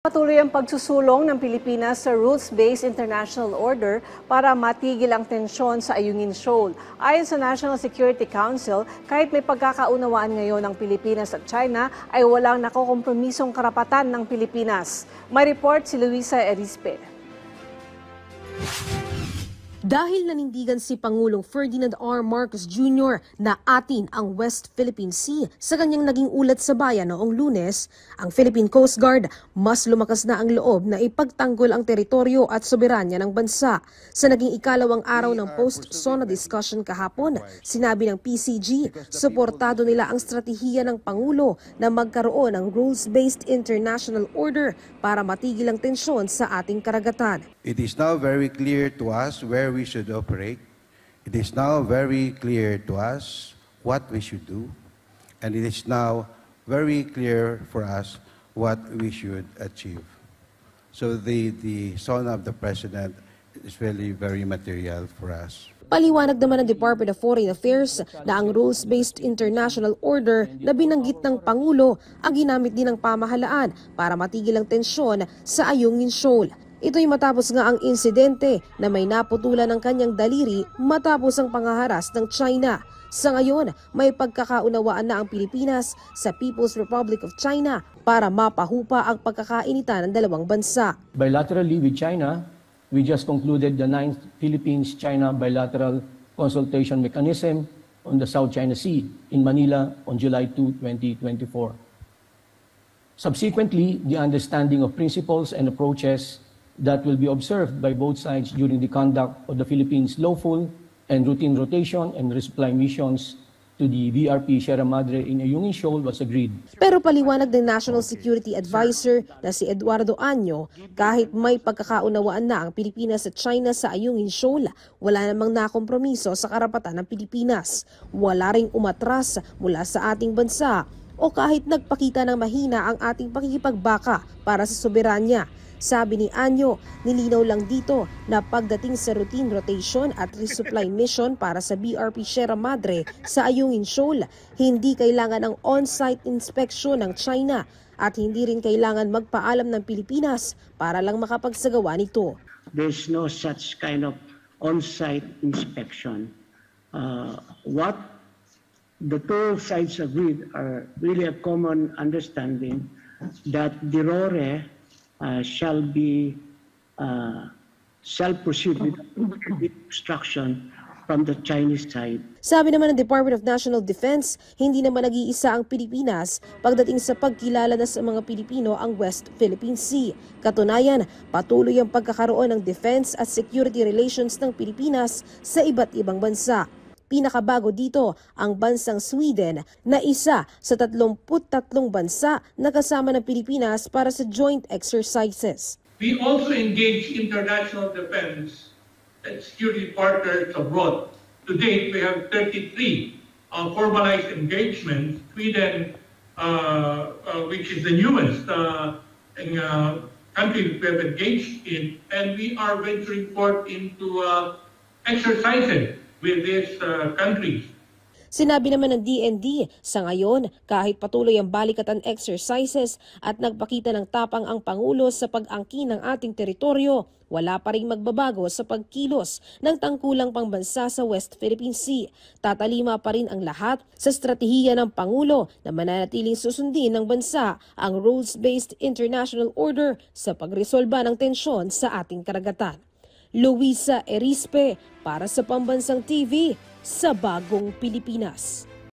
Patuloy ang pagsusulong ng Pilipinas sa rules-based international order para matigil ang tensyon sa Ayungin Shoal. Ayon sa National Security Council, kahit may pagkakaunawaan ngayon ng Pilipinas at China, ay walang nakokompromisong karapatan ng Pilipinas. May report si Luisa Erispe. Dahil nanindigan si Pangulong Ferdinand R. Marcos Jr. na atin ang West Philippine Sea sa kanyang naging ulat sa bayan noong Lunes, ang Philippine Coast Guard mas lumakas na ang loob na ipagtanggol ang teritoryo at soberanya ng bansa. Sa naging ikalawang araw ng post-SONA discussion kahapon, sinabi ng PCG, suportado nila ang stratehiya ng Pangulo na magkaroon ng rules-based international order para matigil ang tensyon sa ating karagatan. It is now very clear to us where we should operate. It is now very clear to us what we should do. And it is now very clear for us what we should achieve. So the SONA of the President is really very material for us. Paliwanag naman ng Department of Foreign Affairs na ang rules-based international order na binanggit ng Pangulo ang ginamit din ng pamahalaan para matigil ang tensyon sa Ayungin Shoal. Ito'y matapos nga ang insidente na may naputulan ng kanyang daliri matapos ang panghaharas ng China. Sa ngayon, may pagkakaunawaan na ang Pilipinas sa People's Republic of China para mapahupa ang pagkakainitan ng dalawang bansa. Bilaterally with China, we just concluded the 9th Philippines-China Bilateral Consultation Mechanism on the South China Sea in Manila on July 2, 2024. Subsequently, the understanding of principles and approaches that will be observed by both sides during the conduct of the Philippines' lawful and routine rotation and resupply missions to the VRP Sierra Madre in Ayungin Shoal was agreed. Pero paliwanag ng National Security Advisor na si Eduardo Año, kahit may pagkakaunawaan na ang Pilipinas at China sa Ayungin Shoal, wala namang nakompromiso sa karapatan ng Pilipinas. Wala ring umatras mula sa ating bansa o kahit nagpakita ng mahina ang ating pakikipagbaka para sa soberanya. Sabi ni Año, nilinaw lang dito na pagdating sa routine rotation at resupply mission para sa BRP Sierra Madre sa Ayungin Shoal, hindi kailangan ng on-site inspection ng China at hindi rin kailangan magpaalam ng Pilipinas para lang makapagsagawa nito. There's no such kind of on-site inspection. What the two sides agreed are really a common understanding that the RORE shall proceed with instruction from the Chinese side. Sabi naman ng Department of National Defense, hindi naman nag-iisa ang Pilipinas pagdating sa pagkilala na sa mga Pilipino ang West Philippine Sea. Katunayan, patuloy ang pagkakaroon ng defense at security relations ng Pilipinas sa iba't ibang bansa. Pinakabago dito ang bansang Sweden na isa sa 33 bansa na kasama ng Pilipinas para sa joint exercises. We also engage international defense and security partners abroad. To date, we have 33 formalized engagements. Sweden, which is the newest country we have engaged in, and we are venturing forth into exercises with these countries. Sinabi naman ng DND, sa ngayon, kahit patuloy ang balikatan exercises at nagpakita ng tapang ang Pangulo sa pag-angkin ng ating teritoryo, wala pa ring magbabago sa pagkilos ng tangkulang pangbansa sa West Philippine Sea. Tatalima pa rin ang lahat sa estratehiya ng Pangulo na mananatiling susundin ng bansa ang rules-based international order sa pagresolba ng tensyon sa ating karagatan. Luisa Erispe para sa Pambansang TV sa Bagong Pilipinas.